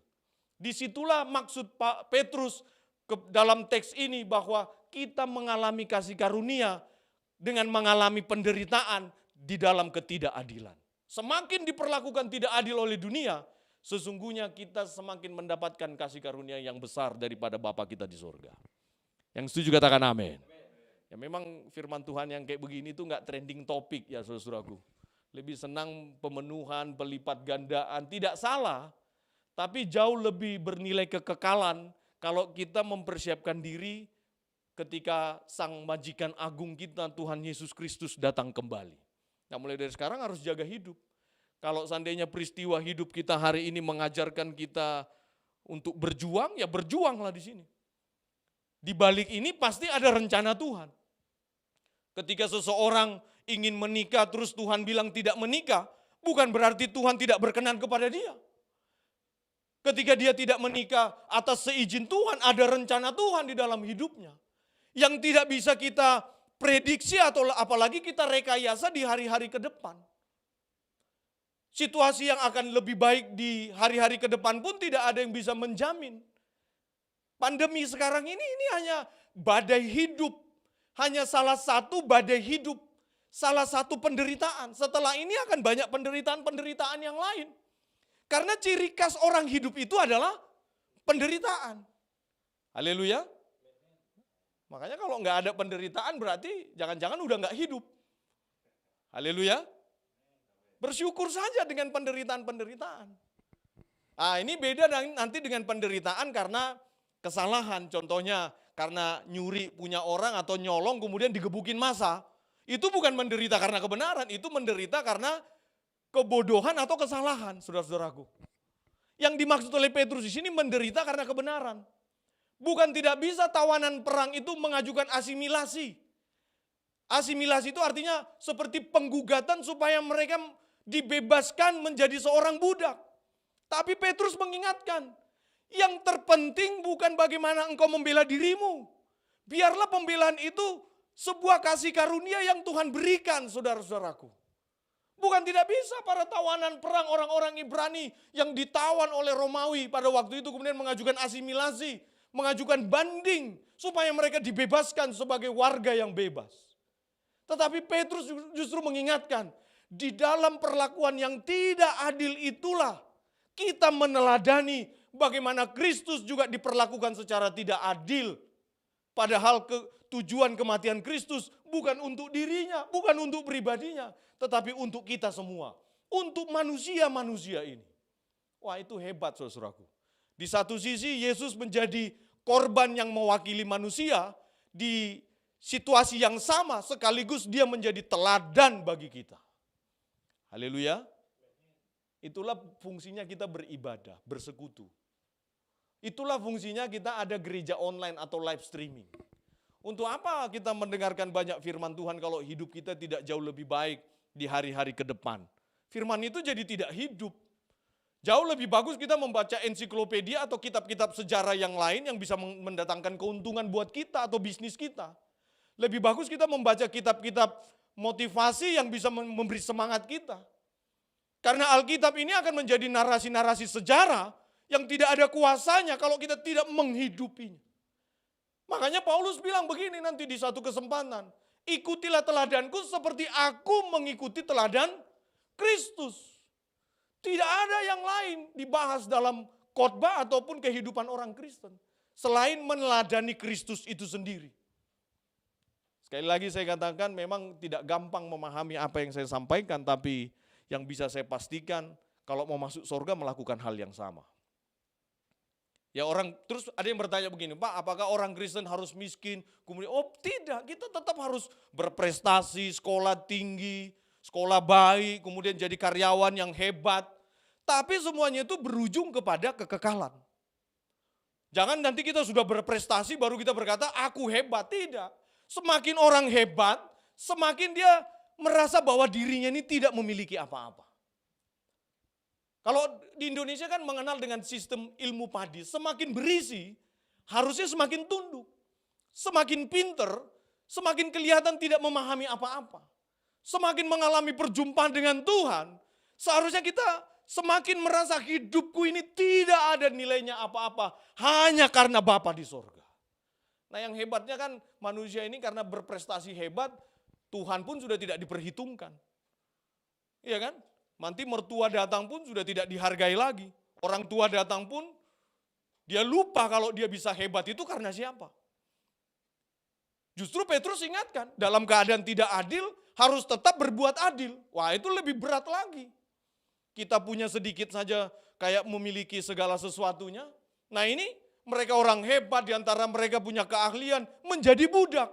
Disitulah maksud Pak Petrus dalam teks ini bahwa kita mengalami kasih karunia dengan mengalami penderitaan di dalam ketidakadilan. Semakin diperlakukan tidak adil oleh dunia, sesungguhnya kita semakin mendapatkan kasih karunia yang besar daripada Bapa kita di surga. Yang setuju katakan amin. Ya memang firman Tuhan yang kayak begini tuh nggak trending topik ya saudaraku. Lebih senang pemenuhan, pelipat gandaan, tidak salah. Tapi jauh lebih bernilai kekekalan kalau kita mempersiapkan diri ketika Sang Majikan Agung kita, Tuhan Yesus Kristus datang kembali. Nah mulai dari sekarang harus jaga hidup. Kalau seandainya peristiwa hidup kita hari ini mengajarkan kita untuk berjuang, ya berjuanglah di sini. Di balik ini pasti ada rencana Tuhan. Ketika seseorang ingin menikah terus Tuhan bilang tidak menikah, bukan berarti Tuhan tidak berkenan kepada dia. Ketika dia tidak menikah atas seizin Tuhan, ada rencana Tuhan di dalam hidupnya. Yang tidak bisa kita prediksi atau apalagi kita rekayasa di hari-hari ke depan. Situasi yang akan lebih baik di hari-hari ke depan pun tidak ada yang bisa menjamin. Pandemi sekarang ini hanya badai hidup. Hanya salah satu badai hidup. Salah satu penderitaan. Setelah ini akan banyak penderitaan-penderitaan yang lain. Karena ciri khas orang hidup itu adalah penderitaan. Haleluya. Makanya kalau nggak ada penderitaan berarti jangan-jangan udah nggak hidup. Haleluya. Bersyukur saja dengan penderitaan-penderitaan. Ini beda nanti dengan penderitaan karena kesalahan. Contohnya karena nyuri punya orang atau nyolong kemudian digebukin massa. Itu bukan menderita karena kebenaran, itu menderita karena kebodohan atau kesalahan, saudara-saudaraku. Yang dimaksud oleh Petrus di sini menderita karena kebenaran. Bukan tidak bisa tawanan perang itu mengajukan asimilasi. Asimilasi itu artinya seperti penggugatan supaya mereka dibebaskan menjadi seorang budak. Tapi Petrus mengingatkan, yang terpenting bukan bagaimana engkau membela dirimu. Biarlah pembelaan itu sebuah kasih karunia yang Tuhan berikan, saudara-saudaraku. Bukan tidak bisa para tawanan perang orang-orang Ibrani yang ditawan oleh Romawi pada waktu itu kemudian mengajukan asimilasi, mengajukan banding supaya mereka dibebaskan sebagai warga yang bebas. Tetapi Petrus justru mengingatkan, di dalam perlakuan yang tidak adil itulah kita meneladani bagaimana Kristus juga diperlakukan secara tidak adil. Padahal tujuan kematian Kristus bukan untuk dirinya, bukan untuk pribadinya, tetapi untuk kita semua. Untuk manusia-manusia ini. Wah itu hebat saudaraku. Di satu sisi Yesus menjadi korban yang mewakili manusia di situasi yang sama sekaligus dia menjadi teladan bagi kita. Haleluya. Itulah fungsinya kita beribadah, bersekutu. Itulah fungsinya kita ada gereja online atau live streaming. Untuk apa kita mendengarkan banyak firman Tuhan kalau hidup kita tidak jauh lebih baik di hari-hari ke depan? Firman itu jadi tidak hidup. Jauh lebih bagus kita membaca ensiklopedia atau kitab-kitab sejarah yang lain yang bisa mendatangkan keuntungan buat kita atau bisnis kita. Lebih bagus kita membaca kitab-kitab motivasi yang bisa memberi semangat kita. Karena Alkitab ini akan menjadi narasi-narasi sejarah yang tidak ada kuasanya kalau kita tidak menghidupinya. Makanya Paulus bilang begini nanti di satu kesempatan. Ikutilah teladanku seperti aku mengikuti teladan Kristus. Tidak ada yang lain dibahas dalam khotbah ataupun kehidupan orang Kristen. Selain meneladani Kristus itu sendiri. Sekali lagi saya katakan memang tidak gampang memahami apa yang saya sampaikan. Tapi yang bisa saya pastikan kalau mau masuk surga melakukan hal yang sama. Ya terus ada yang bertanya begini, Pak apakah orang Kristen harus miskin? Kemudian, tidak, kita tetap harus berprestasi, sekolah tinggi, sekolah baik, kemudian jadi karyawan yang hebat. Tapi semuanya itu berujung kepada kekekalan. Jangan nanti kita sudah berprestasi baru kita berkata aku hebat, tidak. Semakin orang hebat, semakin dia merasa bahwa dirinya ini tidak memiliki apa-apa. Kalau di Indonesia kan mengenal dengan sistem ilmu padi, semakin berisi, harusnya semakin tunduk. Semakin pinter, semakin kelihatan tidak memahami apa-apa. Semakin mengalami perjumpaan dengan Tuhan, seharusnya kita semakin merasa hidupku ini tidak ada nilainya apa-apa, hanya karena Bapa di sorga. Nah yang hebatnya kan manusia ini karena berprestasi hebat, Tuhan pun sudah tidak diperhitungkan. Iya kan? Nanti mertua datang pun sudah tidak dihargai lagi. Orang tua datang pun dia lupa kalau dia bisa hebat itu karena siapa. Justru Petrus ingatkan, dalam keadaan tidak adil harus tetap berbuat adil. Wah itu lebih berat lagi. Kita punya sedikit saja kayak memiliki segala sesuatunya. Nah ini mereka orang hebat, diantara mereka punya keahlian menjadi budak.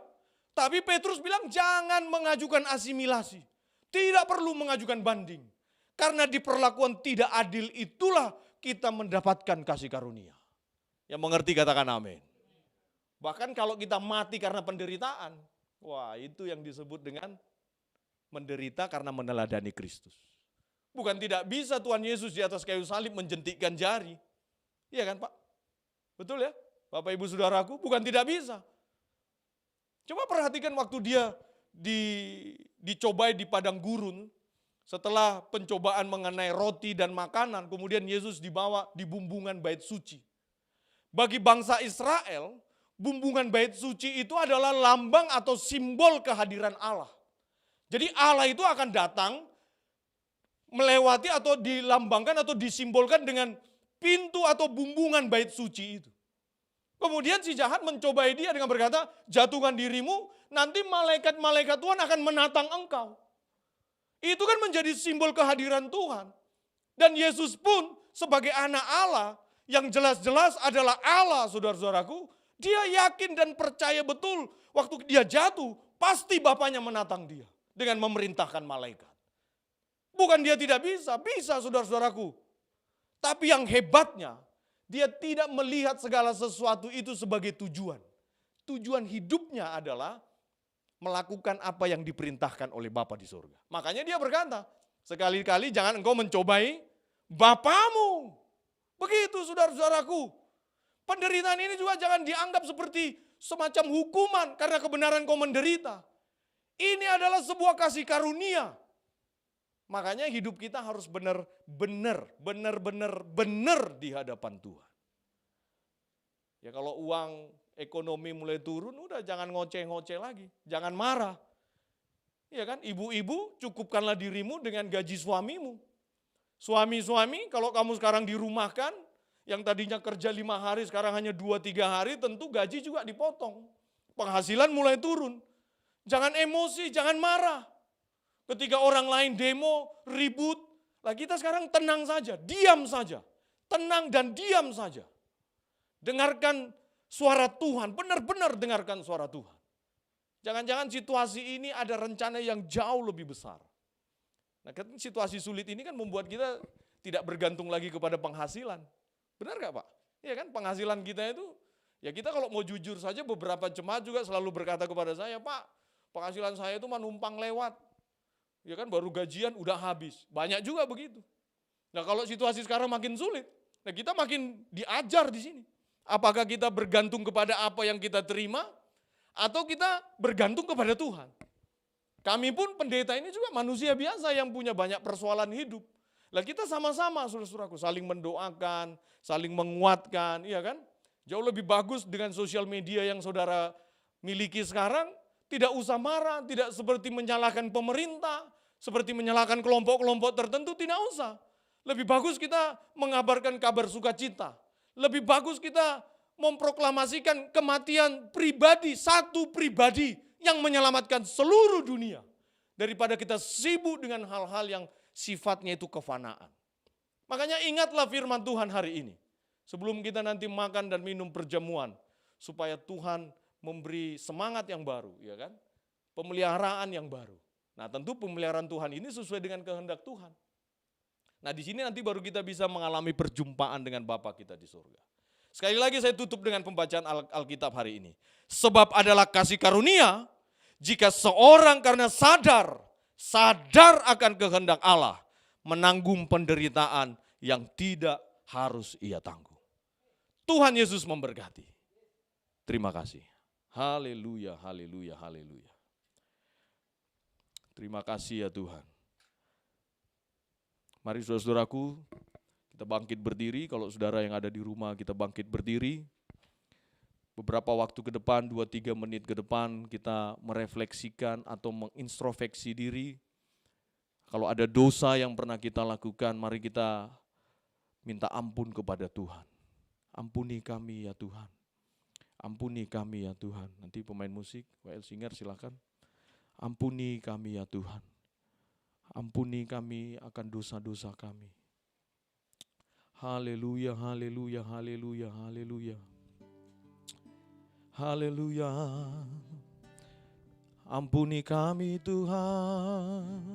Tapi Petrus bilang jangan mengajukan asimilasi. Tidak perlu mengajukan banding. Karena di perlakuan tidak adil itulah kita mendapatkan kasih karunia. Yang mengerti katakan amin. Bahkan kalau kita mati karena penderitaan, wah itu yang disebut dengan menderita karena meneladani Kristus. Bukan tidak bisa Tuhan Yesus di atas kayu salib menjentikkan jari. Iya kan Pak? Betul ya? Bapak Ibu Saudaraku, bukan tidak bisa. Coba perhatikan waktu dia dicobai di padang gurun, setelah pencobaan mengenai roti dan makanan, kemudian Yesus dibawa di bumbungan bait suci. Bagi bangsa Israel, bumbungan bait suci itu adalah lambang atau simbol kehadiran Allah. Jadi Allah itu akan datang, melewati atau dilambangkan atau disimbolkan dengan pintu atau bumbungan bait suci itu. Kemudian si jahat mencobai dia dengan berkata, jatuhkan dirimu, nanti malaikat-malaikat Tuhan akan menatang engkau. Itu kan menjadi simbol kehadiran Tuhan. Dan Yesus pun sebagai anak Allah yang jelas-jelas adalah Allah saudara-saudaraku. Dia yakin dan percaya betul waktu dia jatuh pasti Bapaknya menatang dia dengan memerintahkan malaikat. Bukan dia tidak bisa, bisa saudara-saudaraku. Tapi yang hebatnya dia tidak melihat segala sesuatu itu sebagai tujuan. Tujuan hidupnya adalah melakukan apa yang diperintahkan oleh Bapa di surga. Makanya dia berkata, sekali-kali jangan engkau mencobai Bapamu. Begitu saudara-saudaraku. Penderitaan ini juga jangan dianggap seperti semacam hukuman karena kebenaran kau menderita. Ini adalah sebuah kasih karunia. Makanya hidup kita harus benar-benar di hadapan Tuhan. Ya kalau uang ekonomi mulai turun, udah jangan ngoceh-ngoceh lagi, jangan marah. Iya kan, ibu-ibu cukupkanlah dirimu dengan gaji suamimu. Suami-suami kalau kamu sekarang dirumahkan, yang tadinya kerja 5 hari sekarang hanya 2-3 hari, tentu gaji juga dipotong. Penghasilan mulai turun. Jangan emosi, jangan marah. Ketika orang lain demo, ribut, lah kita sekarang tenang saja, diam saja. Tenang dan diam saja. Dengarkan suara Tuhan, benar-benar dengarkan suara Tuhan. Jangan-jangan situasi ini ada rencana yang jauh lebih besar. Nah, situasi sulit ini kan membuat kita tidak bergantung lagi kepada penghasilan. Benar gak Pak? Iya kan penghasilan kita itu, ya kita kalau mau jujur saja beberapa jemaat juga selalu berkata kepada saya, Pak, penghasilan saya itu numpang lewat. Ya kan baru gajian udah habis. Banyak juga begitu. Nah kalau situasi sekarang makin sulit, nah kita makin diajar di sini. Apakah kita bergantung kepada apa yang kita terima, atau kita bergantung kepada Tuhan? Kami pun pendeta ini juga manusia biasa yang punya banyak persoalan hidup. Lah kita sama-sama saudara-saudaraku saling mendoakan, saling menguatkan, iya kan? Jauh lebih bagus dengan sosial media yang saudara miliki sekarang, tidak usah marah, tidak seperti menyalahkan pemerintah, seperti menyalahkan kelompok-kelompok tertentu, tidak usah. Lebih bagus kita mengabarkan kabar sukacita. Lebih bagus kita memproklamasikan kematian pribadi, satu pribadi yang menyelamatkan seluruh dunia. Daripada kita sibuk dengan hal-hal yang sifatnya itu kefanaan. Makanya ingatlah firman Tuhan hari ini. Sebelum kita nanti makan dan minum perjamuan. Supaya Tuhan memberi semangat yang baru, ya kan? Pemeliharaan yang baru. Nah tentu pemeliharaan Tuhan ini sesuai dengan kehendak Tuhan. Nah di sini nanti baru kita bisa mengalami perjumpaan dengan Bapa kita di surga. Sekali lagi saya tutup dengan pembacaan Alkitab hari ini. Sebab adalah kasih karunia jika seorang karena sadar akan kehendak Allah, menanggung penderitaan yang tidak harus ia tanggung. Tuhan Yesus memberkati. Terima kasih. Haleluya, haleluya, haleluya. Terima kasih ya Tuhan. Mari saudara-saudaraku, kita bangkit berdiri. Kalau saudara yang ada di rumah, kita bangkit berdiri. Beberapa waktu ke depan, 2-3 menit ke depan, kita merefleksikan atau mengintrospeksi diri. Kalau ada dosa yang pernah kita lakukan, mari kita minta ampun kepada Tuhan. Ampuni kami ya Tuhan. Ampuni kami ya Tuhan. Nanti pemain musik, WL Singer silakan. Ampuni kami ya Tuhan. Ampuni kami akan dosa-dosa kami. Haleluya, haleluya, haleluya, haleluya. Haleluya. Ampuni kami Tuhan.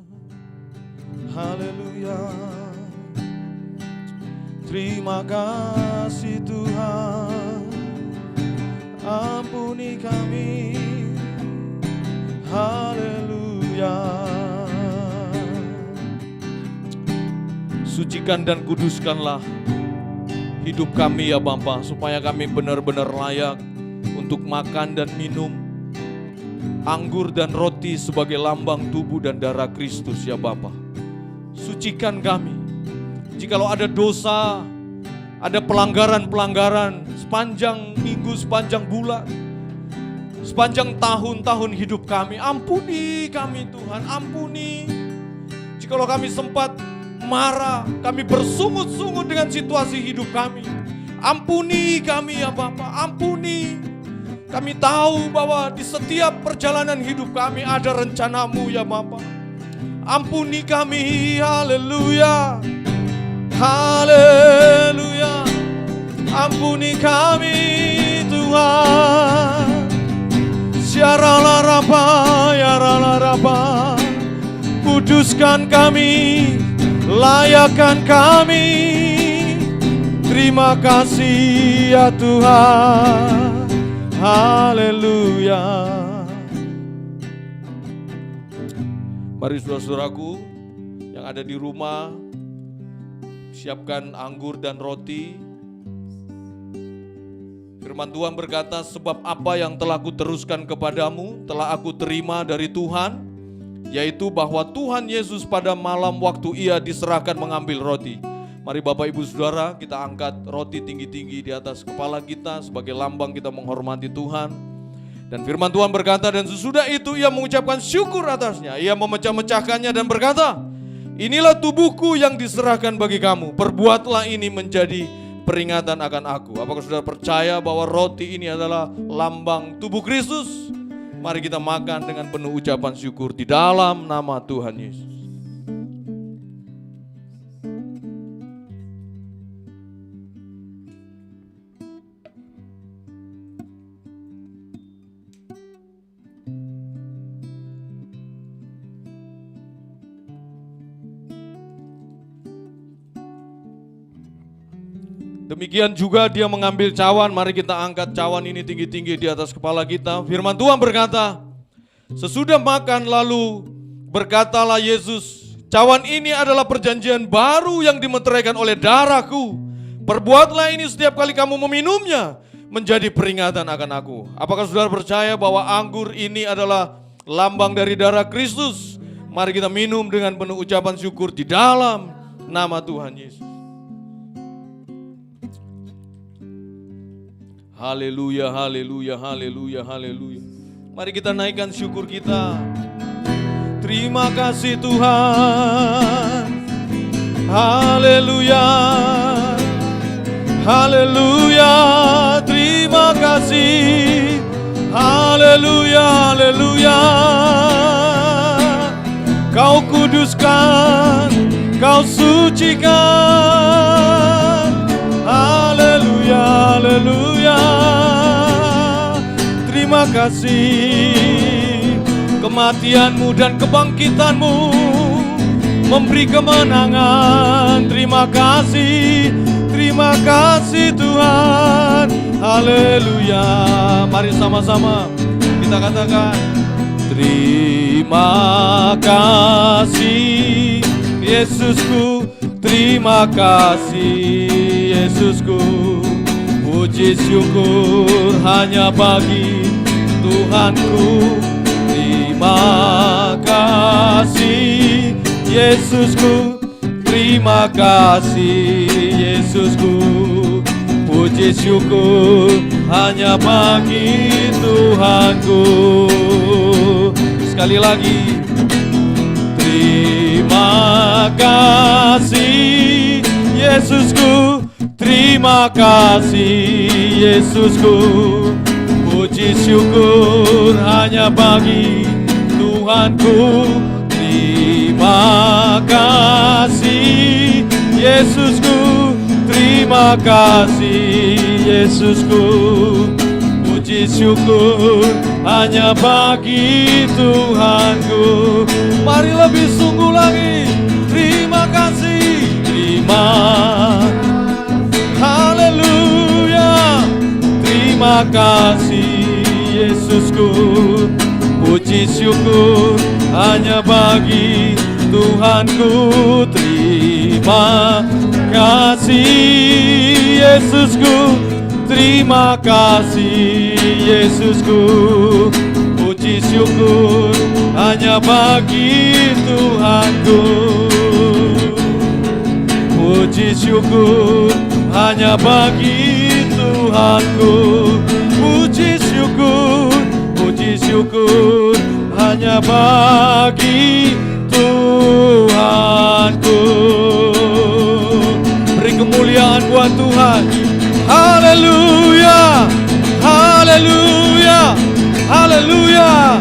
Haleluya. Terima kasih Tuhan. Ampuni kami. Haleluya. Sucikan dan kuduskanlah hidup kami ya Bapa, supaya kami benar-benar layak untuk makan dan minum anggur dan roti sebagai lambang tubuh dan darah Kristus ya Bapa. Sucikan kami. Jikalau ada dosa, ada pelanggaran-pelanggaran sepanjang minggu, sepanjang bulan, sepanjang tahun-tahun hidup kami, ampuni kami Tuhan, ampuni. Jikalau kami sempat marah, kami bersungut-sungut dengan situasi hidup kami, ampuni kami ya Bapa, ampuni. Kami tahu bahwa di setiap perjalanan hidup kami ada rencana-Mu ya Bapa. Ampuni kami, haleluya, haleluya. Ampuni kami Tuhan. Syaralaraba, yaralaraba. Kuduskan kami, layakkan kami. Terima kasih ya Tuhan. Haleluya. Mari saudara-saudaraku yang ada di rumah, siapkan anggur dan roti. Firman Tuhan berkata, sebab apa yang telah kuteruskan kepadamu telah aku terima dari Tuhan, yaitu bahwa Tuhan Yesus pada malam waktu ia diserahkan mengambil roti. Mari Bapak Ibu Saudara, kita angkat roti tinggi-tinggi di atas kepala kita sebagai lambang kita menghormati Tuhan. Dan firman Tuhan berkata, dan sesudah itu ia mengucapkan syukur atasnya. Ia memecah-mecahkannya dan berkata, inilah tubuhku yang diserahkan bagi kamu. Perbuatlah ini menjadi peringatan akan aku. Apakah saudara percaya bahwa roti ini adalah lambang tubuh Kristus? Mari kita makan dengan penuh ucapan syukur di dalam nama Tuhan Yesus. Demikian juga dia mengambil cawan, mari kita angkat cawan ini tinggi-tinggi di atas kepala kita. Firman Tuhan berkata, sesudah makan lalu berkatalah Yesus, cawan ini adalah perjanjian baru yang dimeteraikan oleh darahku. Perbuatlah ini setiap kali kamu meminumnya menjadi peringatan akan aku. Apakah saudara percaya bahwa anggur ini adalah lambang dari darah Kristus? Mari kita minum dengan penuh ucapan syukur di dalam nama Tuhan Yesus. Haleluya, haleluya, haleluya, haleluya. Mari kita naikkan syukur kita. Terima kasih Tuhan. Haleluya, haleluya. Terima kasih. Haleluya, haleluya. Kau kuduskan, kau sucikan. Haleluya, haleluya. Terima kasih. Kematian-Mu dan kebangkitan-Mu memberi kemenangan. Terima kasih Tuhan. Haleluya. Mari sama-sama kita katakan, Terima kasih Yesusku, terima kasih Yesusku. Puji syukur hanya bagi Tuhanku. Terima kasih Yesusku, terima kasih Yesusku. Puji syukur hanya bagi Tuhanku. Sekali lagi. Terima kasih Yesusku, terima kasih Yesusku. Puji syukur hanya bagi Tuhanku. Terima kasih Yesusku, terima kasih Yesusku. Puji syukur hanya bagi Tuhanku. Mari lebih sungguh lagi. Terima kasih. Haleluya. Terima kasih Yesusku. Puji syukur hanya bagi Tuhanku. Terima kasih Yesusku, terima kasih Yesusku. Puji syukur hanya bagi Tuhanku. Puji syukur hanya bagi Tuhanku. Puji syukur hanya bagi Tuhanku. Beri kemuliaan buat Tuhan. Haleluya, haleluya, haleluya,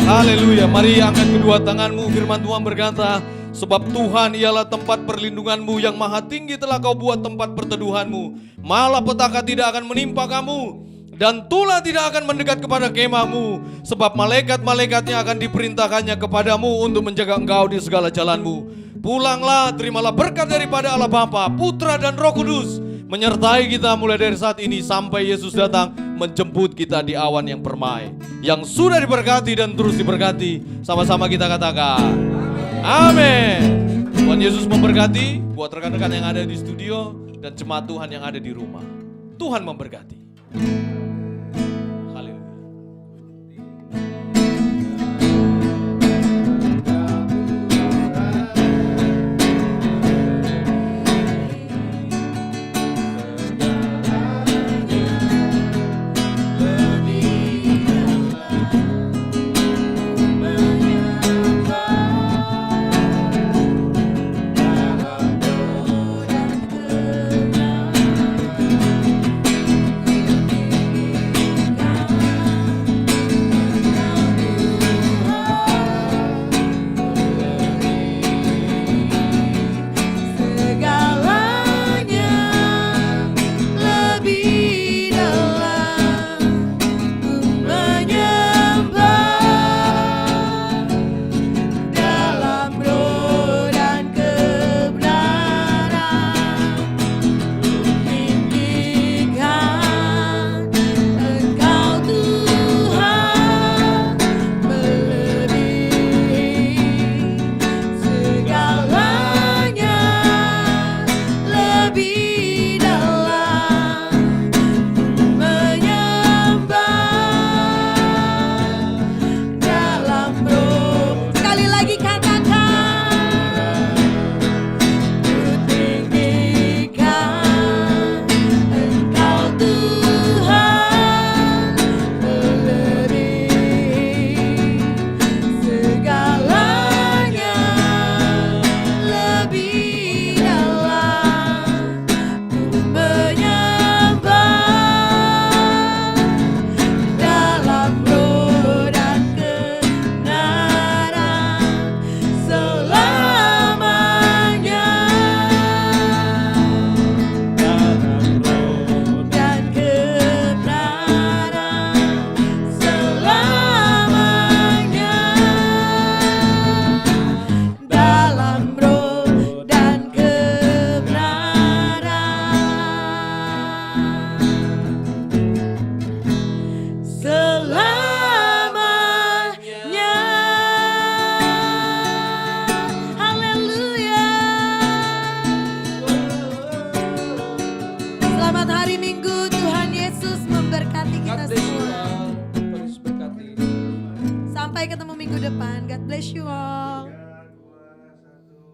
haleluya. Mari angkat kedua tanganmu. Firman Tuhan berkata, sebab Tuhan ialah tempat perlindunganmu, yang maha tinggi telah kau buat tempat perteduhanmu. Malapetaka tidak akan menimpa kamu, dan tulah tidak akan mendekat kepada kemahmu. Sebab malaikat-malaikatnya akan diperintahkannya kepadamu untuk menjaga engkau di segala jalanmu. Pulanglah, terimalah berkat daripada Allah Bapa, Putra dan Roh Kudus, menyertai kita mulai dari saat ini sampai Yesus datang menjemput kita di awan yang permai. Yang sudah diberkati dan terus diberkati. Sama-sama kita katakan amin. Tuhan Yesus memberkati buat rekan-rekan yang ada di studio dan jemaat Tuhan yang ada di rumah. Tuhan memberkati. Selamat hari Minggu, Tuhan Yesus memberkati God kita bless you semua. all. Terus berkati. Sampai ketemu minggu depan. God bless you all.